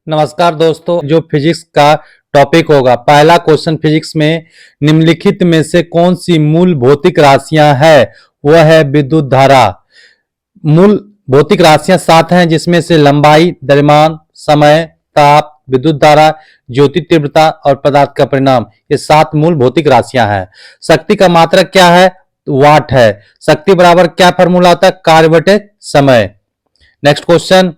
नमस्कार दोस्तों, जो फिजिक्स का टॉपिक होगा, पहला क्वेश्चन फिजिक्स में निम्नलिखित में से कौन सी मूल भौतिक राशियां है? वह है विद्युत धारा। मूल भौतिक राशियां 7 हैं, जिसमें से लंबाई, द्रव्यमान, समय, ताप, विद्युत धारा, ज्योति तीव्रता और पदार्थ का परिमाण, ये 7 मूल भौतिक राशियां हैं। शक्ति का मात्रक क्या है? वाट है। शक्ति बराबर क्या फॉर्मूला होता है? कार्य बटे समय। नेक्स्ट क्वेश्चन,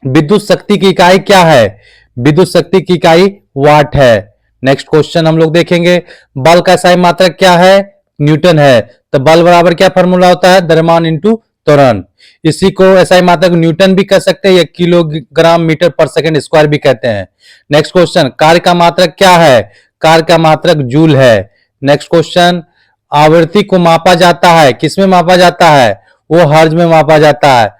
विद्युत शक्ति की इकाई क्या है? विद्युत शक्ति की इकाई वाट है। नेक्स्ट क्वेश्चन हम लोग देखेंगे, बल का SI मात्रक क्या है? न्यूटन है। तो बल बराबर क्या फॉर्मूला होता है? द्रव्यमान इंटू त्वरण। इसी को SI मात्रक न्यूटन भी कह सकते हैं या किलोग्राम मीटर पर सेकंड स्क्वायर भी कहते हैं। नेक्स्ट क्वेश्चन, कार्य का मात्रक क्या है? कार्य का मात्रक जूल है। नेक्स्ट क्वेश्चन, आवृत्ति को मापा जाता है, किसमें मापा जाता है? वो हर्ज में मापा जाता है।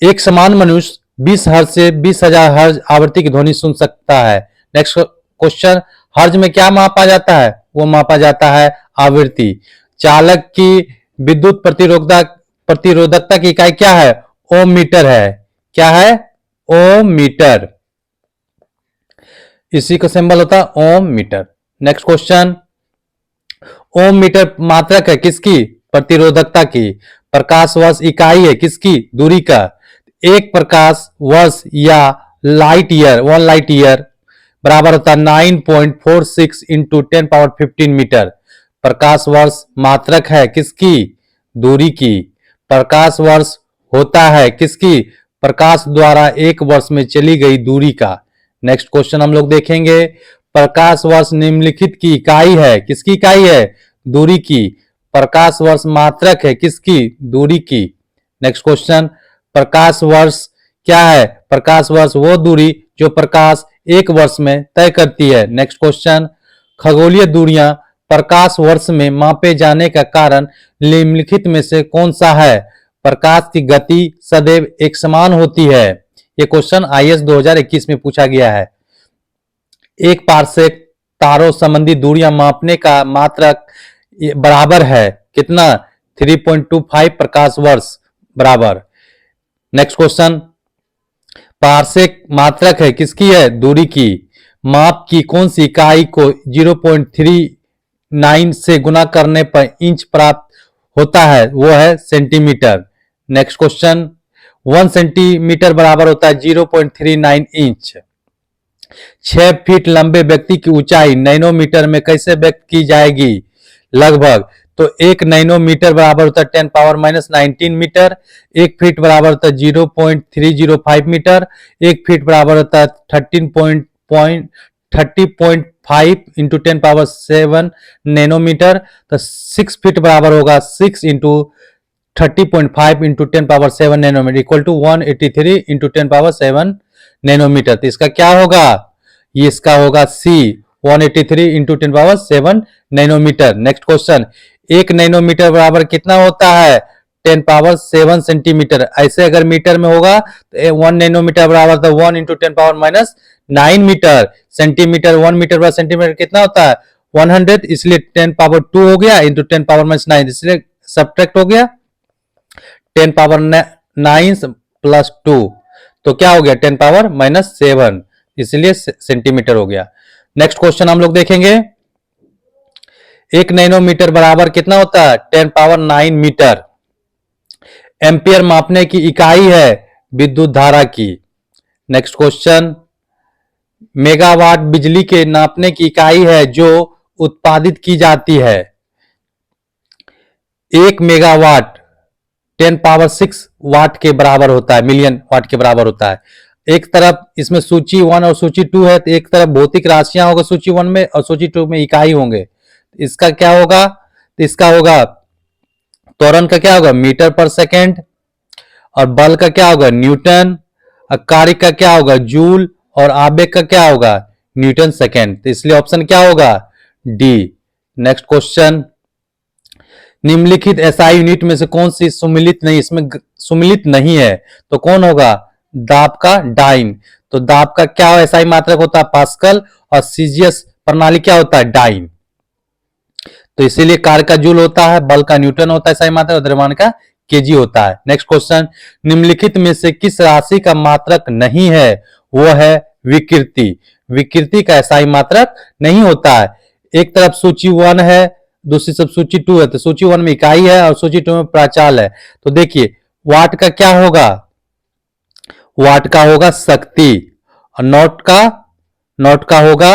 एक समान मनुष्य 20 हर्ज से 20,000 हर्ज आवृत्ति की ध्वनि सुन सकता है। नेक्स्ट क्वेश्चन, हर्ज में क्या मापा जाता है? वो मापा जाता है आवृत्ति। चालक की विद्युत प्रतिरोधकता की इकाई क्या है? ओम मीटर है। क्या है? ओम मीटर। इसी का सिंबल होता है ओम मीटर। नेक्स्ट क्वेश्चन, ओम मीटर मात्रक है किसकी? प्रतिरोधकता की। प्रकाश वर्ष इकाई है किसकी? दूरी का। एक प्रकाश वर्ष या लाइट ईयर, 1 लाइट ईयर बराबर होता है 9.46 इंटू 10⁻15 मीटर। प्रकाश वर्ष मात्रक है किसकी? दूरी की। प्रकाश वर्ष होता है किसकी? प्रकाश द्वारा एक वर्ष में चली गई दूरी का। नेक्स्ट क्वेश्चन हम लोग देखेंगे, प्रकाश वर्ष निम्नलिखित की इकाई है, किसकी इकाई है? दूरी की। प्रकाश वर्ष मात्रक है किसकी? दूरी की। नेक्स्ट क्वेश्चन, प्रकाश वर्ष क्या है? प्रकाश वर्ष वो दूरी जो प्रकाश एक वर्ष में तय करती है। नेक्स्ट क्वेश्चन, खगोलीय दूरियां प्रकाश वर्ष में मापे जाने का कारण निम्नलिखित में से कौन सा है? प्रकाश की गति सदैव एक समान होती है। यह क्वेश्चन IAS 2021 में पूछा गया है। एक पारसेक तारों संबंधी दूरियां मापने का मात्रक बराबर है कितना? 3.25 प्रकाश वर्ष बराबर। नेक्स्ट क्वेश्चन, पारसेक मात्रक है किसकी है? दूरी की। माप की कौन सी इकाई को 0.39 से गुना करने पर इंच प्राप्त होता है? वो है सेंटीमीटर। नेक्स्ट क्वेश्चन, 1 सेंटीमीटर बराबर होता है 0.39 इंच। 6 फीट लंबे व्यक्ति की ऊंचाई नैनोमीटर में कैसे व्यक्त की जाएगी? लगभग। तो 1 नैनोमीटर बराबर होता है 10⁻−19 मीटर। 1 फीट बराबर होता है 0.305 मीटर। 1 फीट बराबर होता है 30.5 इंटू 10⁻7 नैनोमीटर। तो 6 फीट बराबर होगा 6 into 30.5 into 10⁻7 nanometre equal to 183 into 10⁻7 nanometre. तो इसका क्या होगा? ये इसका होगा C, 183 into 10⁻7 nanometre. Next question, 1 nanometre बराबर कितना होता है? 10⁻7 सेंटीमीटर। ऐसे अगर मीटर में होगा तो 1 नैनोमीटर बराबर तो 1 इंटू 10⁻9 मीटर। सेंटीमीटर 1 मीटर बराबर सेंटीमीटर कितना होता है? 100, इसलिए 10⁻2 हो गया इंटू 10⁻9, इसलिए सब्ट्रैक्ट हो गया 10⁻9 प्लस 2, तो क्या हो गया? 10⁻7, इसलिए सेंटीमीटर हो गया। नेक्स्ट क्वेश्चन हम लोग देखेंगे, 1 नैनोमीटर बराबर कितना होता है? 10⁻9 मीटर। एम्पियर मापने की इकाई है विद्युत धारा की। नेक्स्ट क्वेश्चन, मेगावाट बिजली के नापने की इकाई है जो उत्पादित की जाती है। 1 मेगावाट 10⁻6 वाट के बराबर होता है, मिलियन वाट के बराबर होता है। एक तरफ इसमें सूची 1 और सूची 2 है, तो एक तरफ भौतिक राशियां होगा सूची 1 में और सूची 2 में इकाई होंगे। इसका क्या होगा? तो इसका होगा त्वरण का क्या होगा? मीटर पर सेकेंड। और बल का क्या होगा? न्यूटन। और कार्य का क्या होगा? जूल। और आवेग का क्या होगा? Newton second. तो इसलिए ऑप्शन क्या होगा? डी। नेक्स्ट क्वेश्चन, निम्नलिखित SI यूनिट में से कौन सी सुमिलित नहीं? इसमें सुमिलित नहीं है, तो कौन होगा? दाब का डाइन। तो दाब का क्या SI मात्रक होता है? पास्कल। और सीजीएस प्रणाली क्या होता है? डाइन। तो इसीलिए कार्य का जूल होता है, बल का न्यूटन होता है SI मात्रक, और द्रव्यमान का केजी होता है। नेक्स्ट क्वेश्चन, निम्नलिखित में से किस राशि का मात्रक नहीं है? वो है विकृति। विकृति का एसआई मात्रक नहीं होता है। एक तरफ सूची 1 है, दूसरी तरफ सूची 2 है, तो सूची 1 में इकाई है और सूची 2 में प्राचाल है। तो देखिए वाट का क्या होगा, वाट का होगा शक्ति, और नॉट का होगा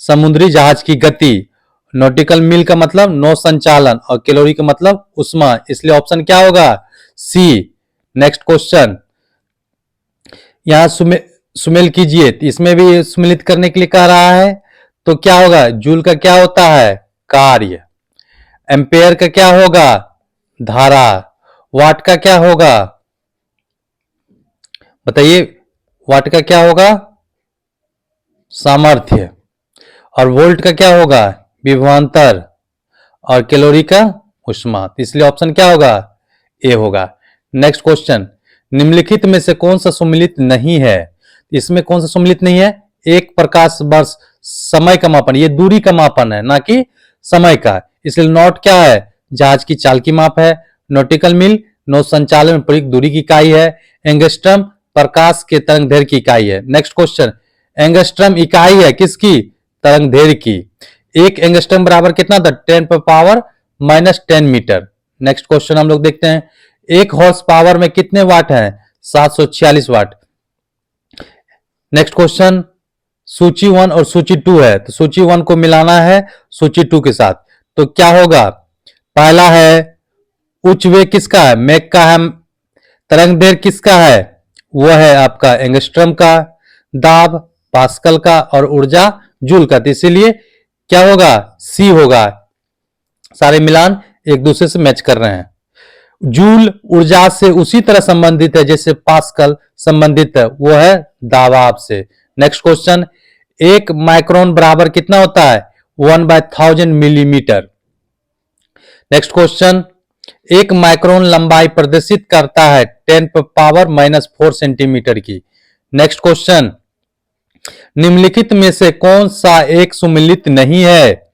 समुद्री जहाज की गति, नॉटिकल मील का मतलब नौ संचालन, और कैलोरी का मतलब उष्मा, इसलिए ऑप्शन क्या होगा, सी। नेक्स्ट क्वेश्चन, यहां सुमेल कीजिए, तो इसमें भी सुमेलित करने के लिए कह रहा है, तो क्या होगा, जूल का क्या होता है, कार्य, एम्पेयर का क्या होगा, धारा, वाट का क्या होगा, बताइए, वाट का क्या होगा, सामर्थ्य, और वोल्ट का क्या होगा, विभवांतर, और कैलोरी का ऊष्मा, इसलिए ऑप्शन क्या होगा, ए होगा। नेक्स्ट क्वेश्चन, निम्नलिखित में से कौन सा सुमेलित नहीं है, इसमें कौन सा सुमेलित नहीं है, एक प्रकाश वर्ष समय का मापन, ये दूरी का मापन है ना कि समय का, इसलिए नॉट क्या है, जहाज की चाल की माप है, नॉटिकल मील नौ संचालन में प्रयुक्त दूरी की इकाई है, एंगस्ट्रम प्रकाश के तरंग दैर्घ्य की इकाई है। नेक्स्ट क्वेश्चन, एंगस्ट्रम इकाई है किसकी, तरंग दैर्घ्य की, एक एंगस्ट्रम बराबर कितना था, 10 पर पावर -10 मीटर। नेक्स्ट क्वेश्चन हम लोग देखते हैं, एक हॉर्स पावर में कितने वाट हैं, 746 वाट। नेक्स्ट क्वेश्चन, सूची 1 और सूची 2 है, तो सूची 1 को मिलाना है सूची 2 के साथ, तो क्या होगा, पहला है उच्च वेग किसका है, मैक का है, तरंग दैर्घ्य किसका है, वो है आपका एंगस्ट्रम का, दाब पास्कल का, और ऊर्जा जूल का, तो इसीलिए क्या होगा, सी होगा, सारे मिलान एक दूसरे से मैच कर रहे हैं। जूल ऊर्जा से उसी तरह संबंधित है जैसे पास्कल संबंधित है, वो है दाबाब से। नेक्स्ट क्वेश्चन, एक माइक्रोन बराबर कितना होता है, 1/1000 मिलीमीटर। नेक्स्ट क्वेश्चन, एक माइक्रोन लंबाई प्रदर्शित करता है 10 पर पावर -4 सेंटीमीटर की। नेक्स्ट क्वेश्चन, निम्नलिखित में से कौन सा एक सुमेलित नहीं है,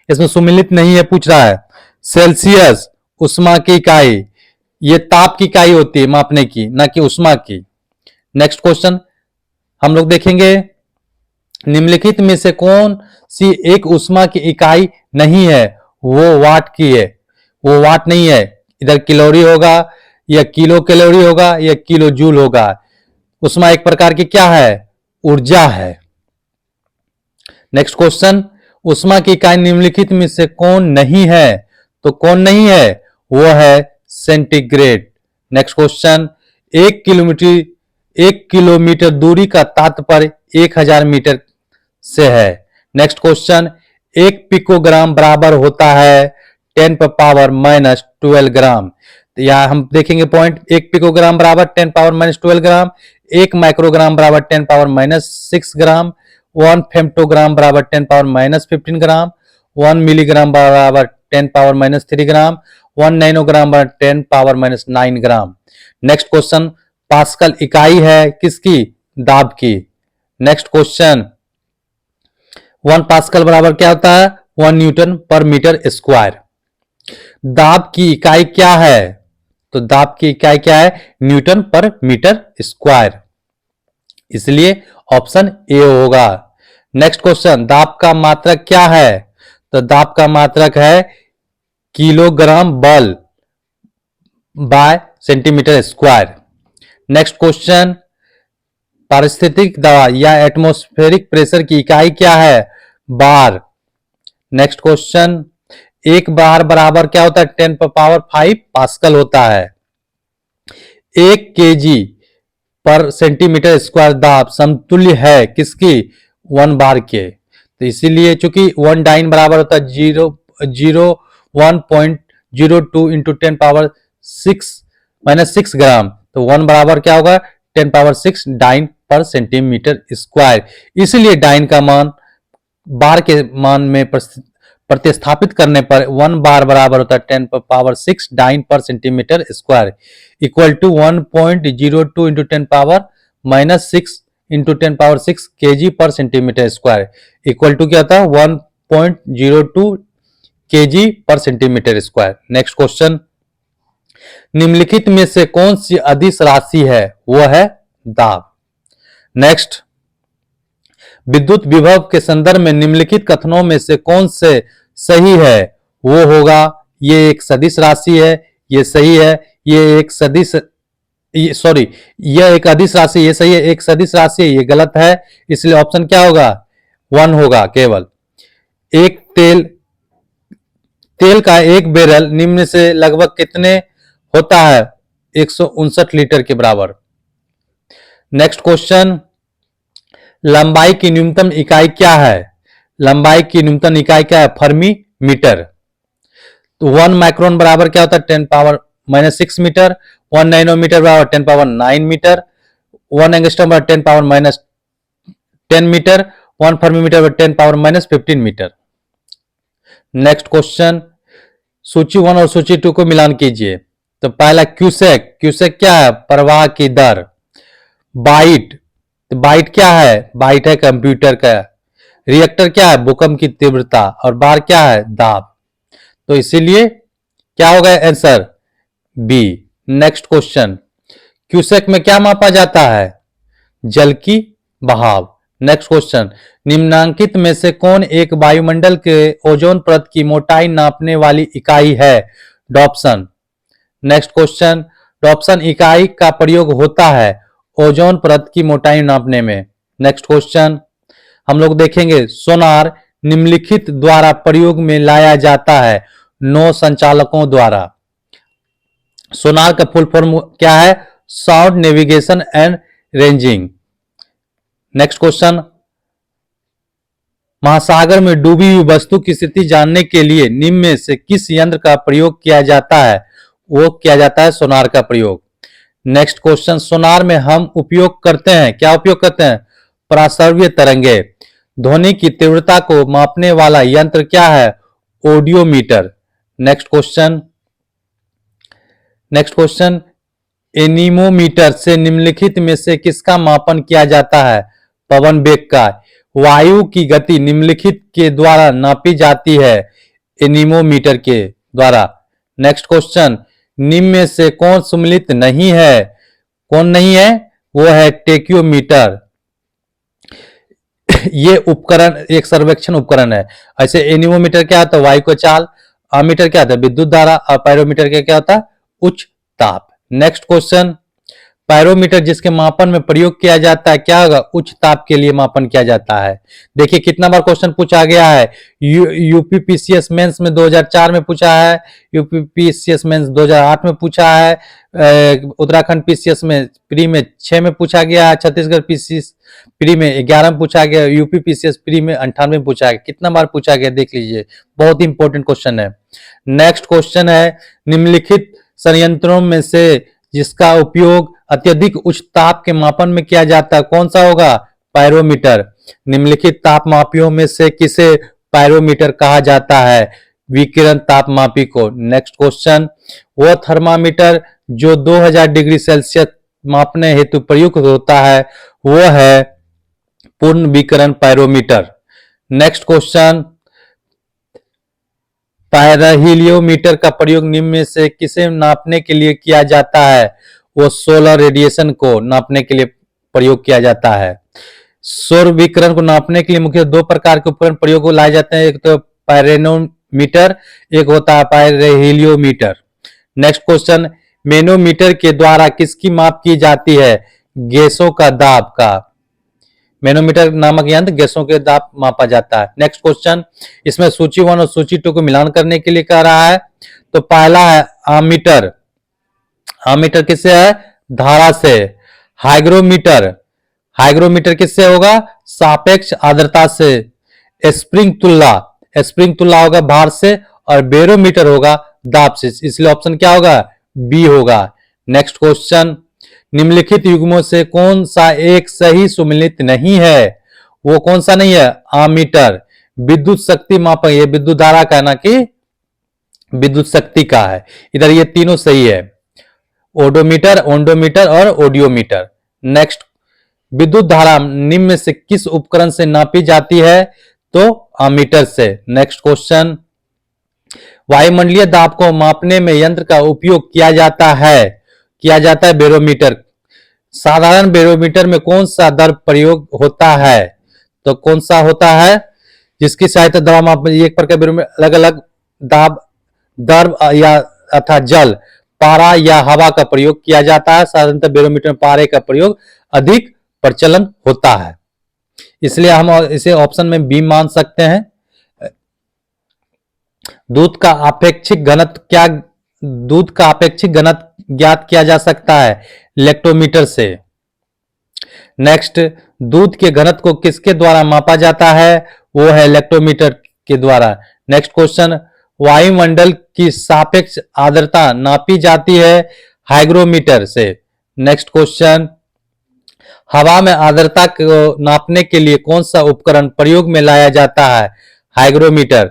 इसमें सुमेलित नहीं है पूछ रहा है, सेल्सियस उष्मा की इकाई, ये ताप की इकाई होती है मापने की, ना कि उष्मा की। नेक्स्ट क्वेश्चन हम लोग देखेंगे, निम्नलिखित में से कौन सी एक उष्मा की इकाई नहीं है, वो वाट की है, वो वाट नहीं है, इधर कैलोरी होगा या किलो कैलोरी होगा या किलो जूल होगा, उष्मा एक प्रकार की क्या है, ऊर्जा है। नेक्स्ट क्वेश्चन, उष्मा की इकाई निम्नलिखित में से कौन नहीं है, तो कौन नहीं है, वो है सेंटीग्रेड। नेक्स्ट क्वेश्चन, 1 किलोमीटर दूरी का तात्पर्य 1000 मीटर से है। नेक्स्ट क्वेश्चन, एक पिकोग्राम बराबर होता है 10 पर पावर -12 ग्राम, तो यहां हम देखेंगे पॉइंट, एक पिकोग्राम बराबर 10 पावर -12 ग्राम, एक माइक्रोग्राम बराबर 10 पावर -6 ग्राम, 1 फेम्टोग्राम बराबर 10 पावर -15 ग्राम, 1 मिलीग्राम बराबर 10 पावर -3 ग्राम, 1 नैनोग्राम बराबर 10 पावर -9 ग्राम। नेक्स्ट क्वेश्चन, पास्कल इकाई है किसकी, दाब की। नेक्स्ट क्वेश्चन, 1 पास्कल बराबर क्या होता है, 1 न्यूटन पर मीटर स्क्वायर। दाब की इकाई क्या है, तो दाब की इकाई क्या है, न्यूटन पर मीटर स्क्वायर, इसलिए ऑप्शन ए होगा। नेक्स्ट क्वेश्चन, दाब का मात्रक क्या है, तो दाब का मात्रक है किलोग्राम बल by centimetre square. Next question, पारिस्थितिक दबाव या एटमॉस्फेरिक प्रेशर की इकाई क्या है, बार। नेक्स्ट क्वेश्चन, एक बार बराबर क्या होता है, 10 पर पावर 5 पास्कल होता है। 1 केजी पर सेंटीमीटर स्क्वायर दाब समतुल्य है किसकी, 1 बार के, तो इसीलिए चूंकि 1 डाइन बराबर होता है 1.02 इंटू 10 पावर 6 ग्राम, तो 1 बराबर क्या होगा, 10 power 6 dyne per centimetre square, इसलिए डाइन का मान बार के मान में प्रतिस्थापित करने पर 1 बार बराबर होता है 10 पर power 6 dyne per centimetre square, equal to 1.02 into 10 power -6 into 10 power 6 KG per centimetre square, equal to क्या था, 1.02 KG per centimetre square. Next question, निम्नलिखित में से कौन सी अदिश राशि है, वो है दाब। नेक्स्ट विद्युत विभव के संदर्भ में निम्नलिखित कथनों में से कौन से सही है? वो होगा, ये एक सदिश राशि है, ये सही है, ये एक सदिश, सॉरी, यह एक अदिश राशि, ये सही है, एक सदिश राशि है, ये गलत है। इसलिए ऑप्शन क्या होगा? 1 होगा केवल। एक तेल का एक बैरल निम्न से लगभग कितने होता है? 159 लीटर के बराबर। नेक्स्ट क्वेश्चन, लंबाई की न्यूनतम इकाई क्या है? लंबाई की न्यूनतम इकाई क्या है? Fermi metre. तो 1 माइक्रोन बराबर क्या होता है? 10⁻⁻6 मीटर। 1 नैनोमीटर बराबर 10⁻9 मीटर। 1 एंगस्ट्रॉम बराबर 10⁻10 मीटर। 1 फर्मी मीटर बराबर 10⁻15 मीटर। नेक्स्ट क्वेश्चन, सूची 1 और सूची 2 को मिलान कीजिए। तो पहला क्यूसेक, क्यूसेक क्या है? प्रवाह की दर। बाइट, तो बाइट क्या है? बाइट है कंप्यूटर का। रिएक्टर क्या है? भूकंप की तीव्रता। और बार क्या है? दाब। तो इसीलिए क्या होगा answer? B. Next question, cusec में क्या मापा जाता है? जल की बहाव। नेक्स्ट क्वेश्चन, निम्नांकित में से कौन एक वायुमंडल के ओजोन परत की मोटाई नापने वाली इकाई है? डॉप्सन। नेक्स्ट क्वेश्चन, डॉप्सन इकाई का प्रयोग होता है ओजोन परत की मोटाई नापने में। नेक्स्ट क्वेश्चन, हम लोग देखेंगे सोनार निम्नलिखित द्वारा प्रयोग में लाया जाता है 9 संचालकों द्वारा। सोनार का फुल फॉर्म क्या है? Sound navigation and ranging. Next question, महासागर में डूबी हुई वस्तु की स्थिति जानने के लिए निम्न में से किस यंत्र का प्रयोग किया जाता है? वो किया जाता है सोनार का प्रयोग। नेक्स्ट क्वेश्चन, सोनार में हम उपयोग करते हैं, क्या उपयोग करते हैं? पराश्रव्य तरंगे। ध्वनि की तीव्रता को मापने वाला यंत्र क्या है? ऑडियोमीटर। नेक्स्ट क्वेश्चन, एनीमोमीटर से निम्नलिखित में से किसका मापन किया जाता है? पवन वेग का। वायु की गति निम्नलिखित के द्वारा नापी जाती है एनीमोमीटर के द्वारा। नेक्स्ट क्वेश्चन, निम्न में से कौन सम्मिलित नहीं है? कौन नहीं है? वो है टेक्योमीटर। ये उपकरण एक सर्वेक्षण उपकरण है। ऐसे एनीमोमीटर क्या होता है? वायु का चाल। अमीटर क्या होता है? विद्युत धारा। और पायरोमीटर क्या होता है? उच्च ताप। नेक्स्ट क्वेश्चन, पायरोमीटर जिसके मापन में प्रयोग किया जाता है क्या होगा? उच्च ताप के लिए मापन किया जाता है। देखिए कितना बार क्वेश्चन पूछा गया है। यूपीपीसीएस मेंस में 2004 में पूछा है, यूपीपीसीएस मेंस 2008 में पूछा है, उत्तराखंड पीसीएस में प्री में 6 में पूछा गया है, छत्तीसगढ़ पीसीएस प्री में 11 में पूछा गया, यूपी पीसीएस प्री में 98 में पूछा गया। कितना बार पूछा गया देख लीजिए, बहुत इंपॉर्टेंट क्वेश्चन है। नेक्स्ट क्वेश्चन है, निम्नलिखित संयंत्रों में से जिसका उपयोग अत्यधिक उच्च ताप के मापन में किया जाता है कौन सा होगा? पायरोमीटर। निम्नलिखित तापमापियों में से किसे पायरोमीटर कहा जाता है? विकिरण तापमापी को। नेक्स्ट क्वेश्चन, वो थर्मामीटर जो 2000 डिग्री सेल्सियस मापने हेतु प्रयुक्त होता है वो है पूर्ण विकिरण पायरोमीटर। नेक्स्ट क्वेश्चन, पायरोहीलियोमीटर का प्रयोग निम्न में से किसे नापने के लिए किया जाता है? वो सोलर रेडिएशन को नापने के लिए प्रयोग किया जाता है। सौर विकिरण को नापने के लिए मुख्य 2 प्रकार के उपकरण प्रयोग को लाए जाते हैं, एक तो पायरोनोमीटर, एक होता है पायरोहीलियोमीटर। नेक्स्ट क्वेश्चन, मैनोमीटर के द्वारा किसकी माप की जाती है? गैसों का दाब का। मैनोमीटर नामक यंत्र गैसों के दाब मापा जाता है। नेक्स्ट क्वेश्चन, इसमें सूची 1 और सूची 2 को मिलान करने के लिए कह रहा है। तो पहला है आमीटर। आमीटर किससे है? धारा से। हाइग्रोमीटर, हाइग्रोमीटर किससे होगा? सापेक्ष आर्द्रता से। स्प्रिंग तुल्ला, स्प्रिंग तुल्ला होगा भार से। और बैरोमीटर होगा दाब से। इसलिए ऑप्शन क्या होगा? बी होगा। नेक्स्ट क्वेश्चन, निम्नलिखित युग्मों से कौन सा एक सही सुमेलित नहीं है? वो कौन सा नहीं है? आमीटर। विद्युत शक्ति मापक, ये विद्युत धारा का है ना कि विद्युत शक्ति का है। इधर ये तीनों सही है, ओडोमीटर, ओंडोमीटर और ऑडियोमीटर। नेक्स्ट, विद्युत धारा निम्न में से किस उपकरण से नापी जाती है? तो अमीटर से। नेक्स्ट क्वेश्चन, वायुमंडलीय दाब को मापने में यंत्र का उपयोग किया जाता है बैरोमीटर। साधारण बैरोमीटर में कौन सा दर प्रयोग होता है? तो कौन सा होता है, जिसकी सहायता दबाव माप में एक प्रकार बैरोमीटर अलग अलग दाब, दर्व या अर्थात जल, पारा या हवा का प्रयोग किया जाता है। साधारणतः बैरोमीटर में पारे का प्रयोग अधिक प्रचलन होता है, इसलिए हम इसे ऑप्शन में बी मान सकते हैं। दूध का अपेक्षित घनत्व क्या, दूध का अपेक्षित घनत्व ज्ञात किया जा सकता है इलेक्ट्रोमीटर से। नेक्स्ट, दूध के घनत्व को किसके द्वारा मापा जाता है, वो है इलेक्ट्रोमीटर के द्वारा। नेक्स्ट क्वेश्चन, वायुमंडल की सापेक्ष आर्द्रता नापी जाती है हाइग्रोमीटर से। नेक्स्ट क्वेश्चन, हवा में आर्द्रता को नापने के लिए कौन सा उपकरण प्रयोग में लाया जाता है, हाइग्रोमीटर।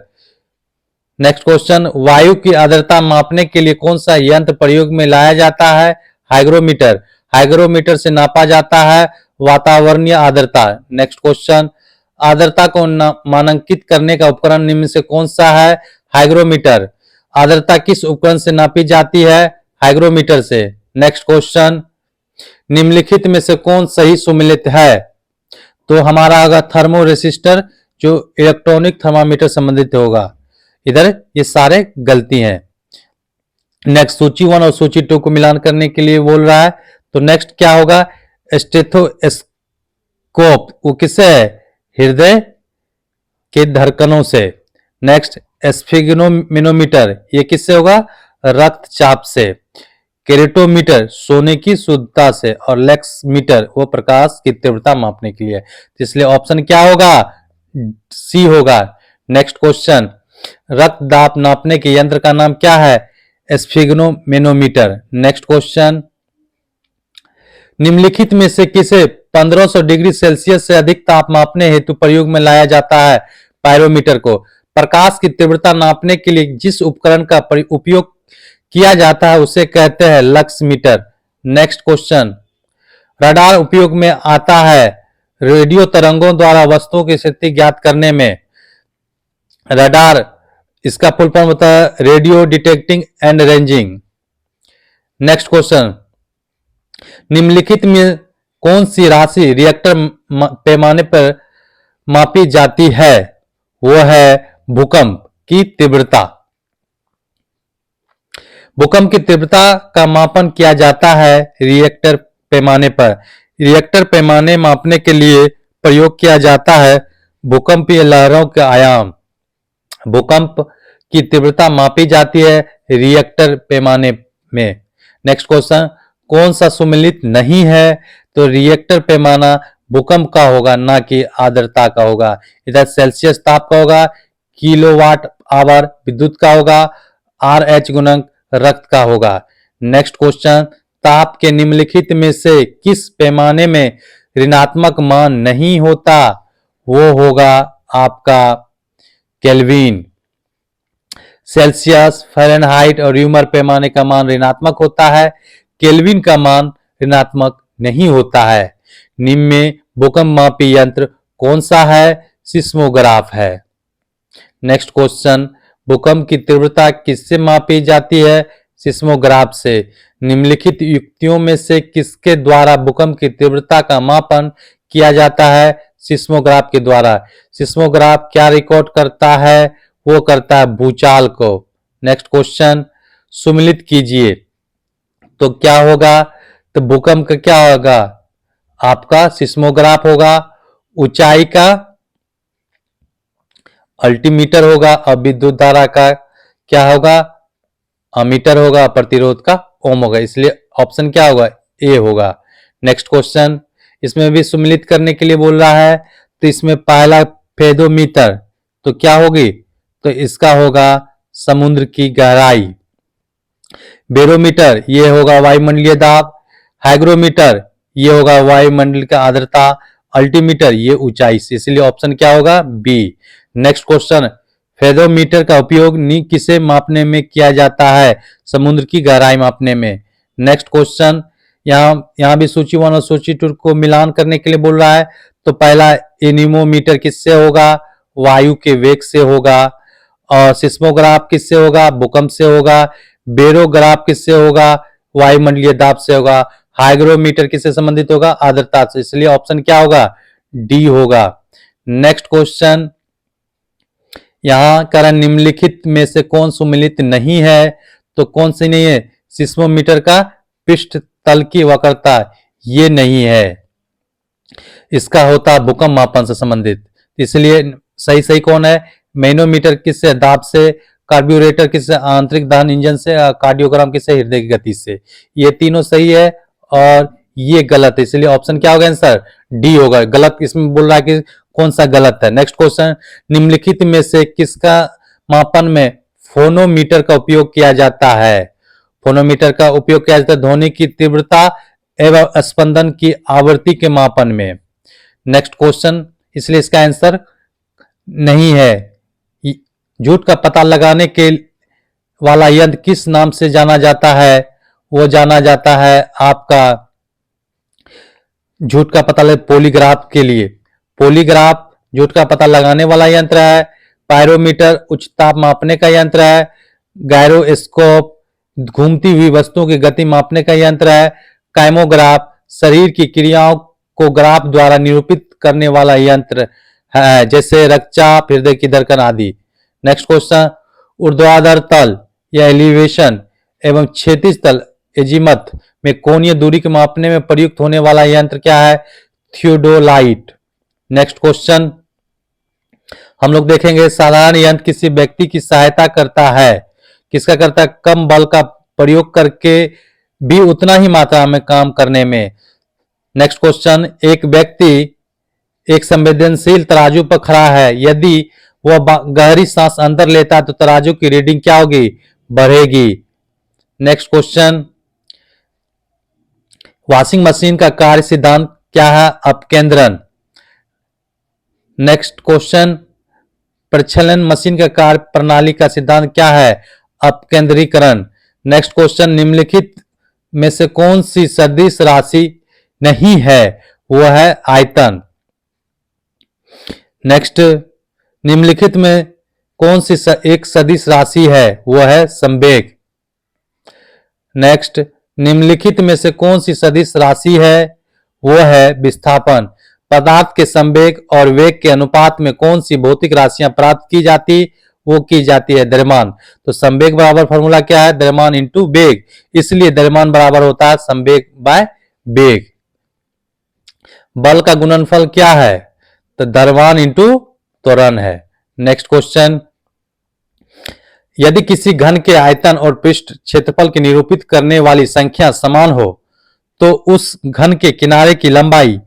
नेक्स्ट क्वेश्चन, वायु की आर्द्रता मापने के लिए कौन सा यंत्र प्रयोग में लाया जाता है, हाइग्रोमीटर। हाइग्रोमीटर से नापा जाता है वातावरणीय आर्द्रता। नेक्स्ट क्वेश्चन, आर्द्रता को मानकीकृत करने का उपकरण निम्न से कौन सा है, हाइग्रोमीटर। आर्द्रता किस उपकरण से नापी जाती है, हाइग्रोमीटर से। नेक्स्ट क्वेश्चन, निम्नलिखित में से कौन सही सुमेलित है, तो हमारा होगा थर्मो रेसिस्टर, जो इलेक्ट्रॉनिक थर्मामीटर संबंधित होगा। इधर ये सारे गलती हैं। नेक्स्ट, सूची 1 और सूची 2 को मिलान करने के लिए बोल रहा है, तो नेक्स्ट क्या होगा, स्टेथोस्कोप, वो किससे है, हृदय के धड़कनों से। नेक्स्ट, स्फिग्नोमीटर, ये किससे होगा, रक्तचाप से। केरेटोमीटर, सोने की शुद्धता से। और लेक्समीटर, वो प्रकाश की तीव्रता मापने के लिए। इसलिए ऑप्शन क्या होगा, सी होगा। नेक्स्ट क्वेश्चन, रक्त दाब नापने के यंत्र का नाम क्या है, स्फिग्नोमेनोमीटर। नेक्स्ट क्वेश्चन, निम्नलिखित में से किसे 1500 डिग्री सेल्सियस से अधिक ताप मापने हेतु प्रयोग में लाया जाता है, पायरोमीटर को। प्रकाश की तीव्रता नापने के लिए जिस उपकरण का उपयोग किया जाता है उसे कहते हैं लक्समीटर। नेक्स्ट क्वेश्चन, रडार उपयोग में आता है रेडियो तरंगों द्वारा वस्तुओं की स्थिति ज्ञात करने में। रडार, इसका फुल फॉर्म होता है radio detecting and ranging. Next question, निम्नलिखित में कौन सी राशि रिएक्टर पैमाने पर मापी जाती है, वो है भूकंप की तीव्रता। भूकंप की तीव्रता का मापन किया जाता है रिएक्टर पैमाने पर। रिएक्टर पैमाने मापने के लिए प्रयोग किया जाता है भूकंपीय लहरों के आयाम। भूकंप की तीव्रता मापी जाती है रिएक्टर पैमाने में। नेक्स्ट क्वेश्चन, कौन सा सुमेलित नहीं है, तो रिएक्टर पैमाना भूकंप का होगा, ना कि आर्द्रता का होगा। इधर सेल्सियस ताप का होगा, किलोवाट आवर विद्युत का होगा, RH गुणक रक्त का होगा। नेक्स्ट क्वेश्चन, ताप के निम्नलिखित में से किस पैमाने में ऋणात्मक मान नहीं होता, वो होगा आपका केल्विन। सेल्सियस, फ़ारेनहाइट और र्यूमर पैमाने का मान ऋणात्मक होता है, केल्विन का मान ऋणात्मक नहीं होता है। निम्न में भूकंप मापी यंत्र कौन सा है, सिस्मोग्राफ है। नेक्स्ट क्वेश्चन, भूकंप की तीव्रता किससे मापी जाती है, सिस्मोग्राफ से। निम्नलिखित युक्तियों में से किसके द्वारा भूकंप की तीव्रता का मापन किया जाता है, सिस्मोग्राफ के द्वारा। सिस्मोग्राफ क्या रिकॉर्ड करता है, वो करता है भूचाल को। नेक्स्ट क्वेश्चन, सुमेलित कीजिए, तो क्या होगा, तो भूकंप का क्या होगा, आपका सिस्मोग्राफ होगा। ऊंचाई का अल्टीमीटर होगा, और विद्युत धारा का क्या होगा, अमीटर होगा, प्रतिरोध का ओम होगा। इसलिए ऑप्शन क्या होगा, ए होगा। नेक्स्ट क्वेश्चन, इसमें भी सुमेलित करने के लिए बोल रहा है, तो इसमें पहला फेदोमीटर, तो क्या होगी, तो इसका होगा समुद्र की गहराई। बैरोमीटर, ये होगा वायुमंडलीय दाब। हाइग्रोमीटर, ये होगा वायुमंडल का आर्द्रता। अल्टीमीटर, ये ऊंचाई से, इसलिए ऑप्शन क्या होगा, बी। नेक्स्ट क्वेश्चन, फेदोमीटर का उपयोग किसे मापने में किया जाता है, समुद्र की गहराई मापने में। नेक्स्ट क्वेश्चन, यहाँ भी सूची 1 और सूची 2 को मिलान करने के लिए बोल रहा है, तो पहला एनीमोमीटर किससे होगा, वायु के वेग से होगा। और सिस्मोग्राफ किससे होगा, भूकंप से होगा। बेरोग्राफ किससे होगा, वायुमंडलीय दाब से होगा। हाइग्रोमीटर किससे संबंधित होगा, आर्द्रता से। इसलिए ऑप्शन क्या होगा, डी होगा। नेक्स्ट क्वेश्चन, यहां कारण निम्नलिखित में से कौन सुमेलित नहीं है? तो कौन सी नहीं है? सिस्मोमीटर का पृष्ठ तल की वक्रता ये नहीं है, इसका होता है भूकंप मापन से संबंधित। इसलिए सही सही कौन है? मैनोमीटर किससे? दाब से। कार्ब्यूरेटर किससे? आंतरिक दहन इंजन से। कार्डियोग्राम किससे? हृदय की गति से। ये तीनों सही है और ये गलत है, इसलिए ऑप्शन क्या होगा? आंसर डी होगा। गलत इसमें बोल रहा है कि कौन सा गलत है। नेक्स्ट क्वेश्चन, निम्नलिखित में से किसका मापन में फोनोमीटर का उपयोग किया जाता है? फोनोमीटर का उपयोग किया जाता है ध्वनि की तीव्रता एवं स्पंदन की आवृत्ति के मापन में। नेक्स्ट क्वेश्चन, इसलिए इसका आंसर नहीं है। झूठ का पता लगाने के वाला यंत्र किस नाम से जाना जाता है? वो जाना जाता है आपका झूठ का पता लगे पॉलीग्राफ के लिए। पॉलीग्राफ झूठ का पता लगाने वाला यंत्र है। पायरोमीटर उच्च ताप मापने का यंत्र है। गायरोस्कोप घूमती हुई वस्तुओं की गति मापने का यंत्र है। काइमोग्राफ शरीर की क्रियाओं को ग्राफ द्वारा निरूपित करने वाला यंत्र है, जैसे रक्तचाप, हृदय की धड़कन आदि। नेक्स्ट क्वेश्चन, ऊर्ध्वाधर तल या एलिवेशन एवं क्षैतिज तल एजीमथ में कोणीय दूरी के मापने में प्रयुक्त होने वाला यंत्र क्या है? थियोडोलाइट। नेक्स्ट क्वेश्चन हम लोग देखेंगे, साधारण यंत्र किसी व्यक्ति की सहायता करता है, किसका करता है? कम बल का प्रयोग करके भी उतना ही मात्रा में काम करने में। नेक्स्ट क्वेश्चन, एक व्यक्ति एक संवेदनशील तराजू पर खड़ा है, यदि वह गहरी सांस अंदर लेता है तो तराजू की रीडिंग क्या होगी? बढ़ेगी। नेक्स्ट क्वेश्चन, वॉशिंग मशीन का कार्य सिद्धांत क्या है? अपकेंद्रण। नेक्स्ट क्वेश्चन, प्रक्षालन मशीन का कार्य प्रणाली का सिद्धांत क्या है? अपकेंद्रीकरण। नेक्स्ट क्वेश्चन, निम्नलिखित में से कौन सी सदिश राशि नहीं है? वह है आयतन। नेक्स्ट, निम्नलिखित में कौन सी एक सदिश राशि है? वह है संवेग। नेक्स्ट, निम्नलिखित में से कौन सी सदिश राशि है? वह है विस्थापन। पदार्थ के संवेग और वेग के अनुपात में कौन सी भौतिक राशियां प्राप्त की जाती? वो की जाती है द्रव्यमान। तो संवेग बराबर फॉर्मूला क्या है? द्रव्यमान इंटू वेग, इसलिए द्रव्यमान बराबर होता है संवेग बाय वेग। बल का गुणनफल क्या है? तो द्रव्यमान इंटू त्वरण है। नेक्स्ट क्वेश्चन, यदि किसी घन के आयतन और पृष्ठ क्षेत्रफल की निरूपित करने वाली संख्या समान हो तो उस घन के किनारे की लंबाई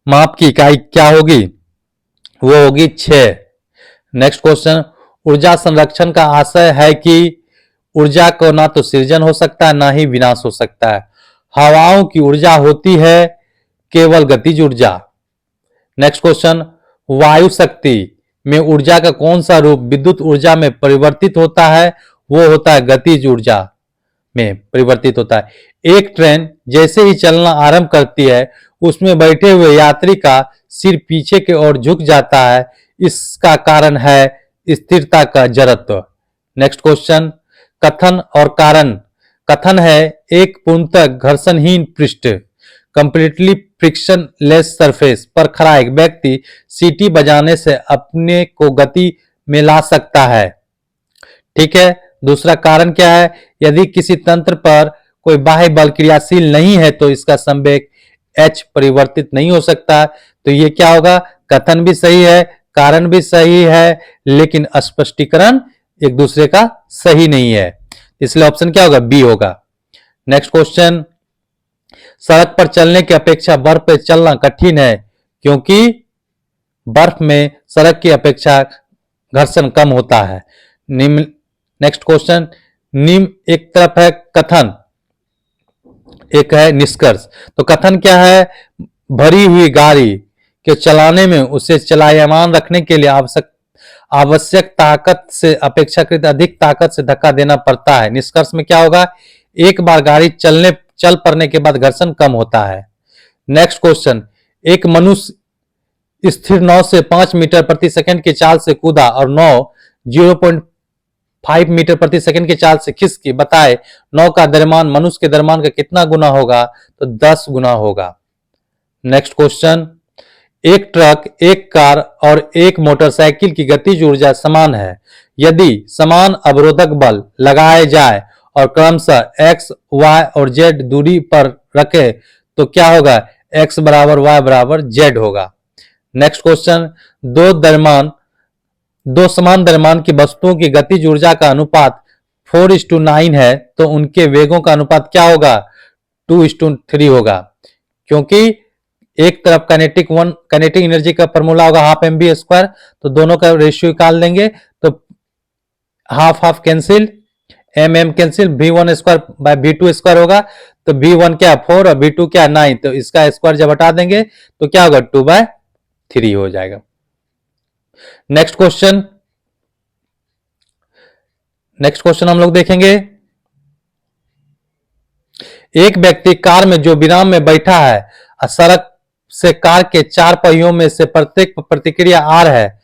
माप की इकाई क्या होगी? वो होगी 6। नेक्स्ट क्वेश्चन, ऊर्जा संरक्षण का आशय है कि ऊर्जा को ना तो सृजन हो सकता है ना ही विनाश हो सकता है। हवाओं की ऊर्जा होती है केवल गतिज ऊर्जा। नेक्स्ट क्वेश्चन, वायु शक्ति में ऊर्जा का कौन सा रूप विद्युत ऊर्जा में परिवर्तित होता है? वो होता है गतिज ऊर्जा में परिवर्तित होता है। एक ट्रेन जैसे ही चलना आरंभ करती है उसमें बैठे हुए यात्री का सिर पीछे की ओर झुक जाता है, इसका कारण है स्थिरता का जड़त्व। नेक्स्ट क्वेश्चन, कथन और कारण। कथन है एक पूर्णतः घर्षणहीन पृष्ठ कंप्लीटली फ्रिक्शन लेस सरफेस पर खड़ा एक व्यक्ति सीटी बजाने से अपने को गति में ला सकता है। ठीक है। दूसरा कारण क्या है? यदि किसी तंत्र पर कोई बाह्य बल क्रियाशील नहीं है तो इसका संवेग h परिवर्तित नहीं हो सकता। तो ये क्या होगा? कथन भी सही है, कारण भी सही है, लेकिन स्पष्टीकरण एक दूसरे का सही नहीं है, इसलिए ऑप्शन क्या होगा? बी होगा। नेक्स्ट क्वेश्चन, सड़क पर चलने की अपेक्षा बर्फ पर चलना कठिन है क्योंकि बर्फ में सड़क की अपेक्षा घर्षण कम होता है। निम्न नेक्स्ट क्वेश्चन, निम्न एक तरफ है कथन, एक है निष्कर्ष। तो कथन क्या है? भरी हुई गाड़ी के चलाने में उसे चलायमान रखने के लिए आवश्यक ताकत से अपेक्षाकृत अधिक ताकत से धक्का देना पड़ता है। निष्कर्ष में क्या होगा? एक बार गाड़ी चल पड़ने के बाद घर्षण कम होता है। नेक्स्ट क्वेश्चन, एक मनुष्य स्थिर 9 से 5 मीटर प्रति सेकंड की चाल से कूदा और 0.5 मीटर प्रति सेकंड की चाल से खिसकी। बताए 9 का द्रव्यमान मनुष्य के द्रव्यमान का कितना गुना होगा? तो 10 गुना होगा। नेक्स्ट क्वेश्चन, एक ट्रक, एक कार और एक मोटरसाइकिल की गतिज ऊर्जा समान है। यदि समान अवरोधक बल लगाए जाए और क्रमशः x, y और z दूरी पर रखे तो क्या होगा? x बराबर y बराबर z होगा। नेक्स्ट क्वेश्चन, दो समान द्रव्यमान की वस्तुओं की गतिज ऊर्जा का अनुपात 4:9 है तो उनके वेगों का अनुपात क्या होगा? 2:3 होगा। क्योंकि एक तरफ काइनेटिक एनर्जी का फॉर्मूला होगा हाफ एम बी स्क्वायर, तो दोनों का रेशियो निकाल लेंगे तो half half cancel, M M cancel, v1 square by v2 square होगा। तो v1 क्या 4 और v2 क्या 9, तो इसका स्क्वायर जब हटा देंगे तो क्या होगा? 2/3 हो जाएगा। नेक्स्ट क्वेश्चन हम लोग देखेंगे, एक व्यक्ति कार में जो विराम में बैठा है, सड़क से कार के 4 पहियों में से प्रत्येक पर प्रतिक्रिया आर है।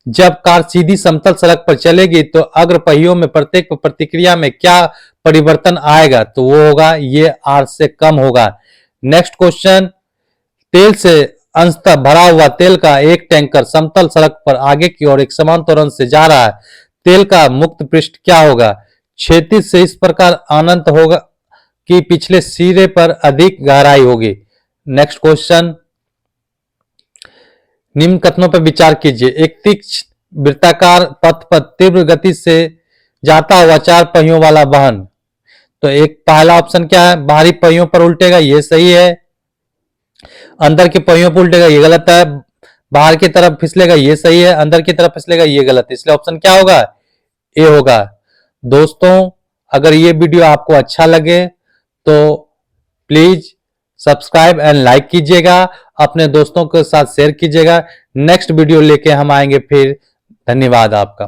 जब कार सीधी समतल सड़क पर चलेगी तो अग्र पहियों में प्रत्येक पर प्रतिक्रिया में क्या परिवर्तन आएगा? तो वो होगा, ये आर से कम होगा। नेक्स्ट क्वेश्चन, तेल से अंशतः भरा हुआ तेल का एक टैंकर समतल सड़क पर आगे की ओर एक समान त्वरण से जा रहा है। तेल का मुक्त पृष्ठ क्या होगा? क्षैतिज से इस प्रकार अनंत होगा कि पिछले सिरे पर अधिक गहराई होगी। नेक्स्ट क्वेश्चन, निम्न कथनों पर विचार कीजिए। एक तीक्ष्ण वृत्ताकार पथ पर तीव्र गति से जाता हुआ 4 पहियों वाला वाहन, तो एक पहला ऑप्शन क्या है? बाहरी पहियों पर उल्टेगा, ये सही है। अंदर के पहियों पर उल्टेगा, ये गलत है। बाहर की तरफ फिसलेगा, ये सही है। अंदर की तरफ फिसलेगा, ये गलत है। इसलिए ऑप्शन क्या होगा? ए होगा। दोस्तों, अगर ये वीडियो आपको अच्छा लगे तो प्लीज सब्सक्राइब एंड लाइक कीजिएगा, अपने दोस्तों के साथ शेयर कीजिएगा। नेक्स्ट वीडियो लेके हम आएंगे फिर। धन्यवाद आपका।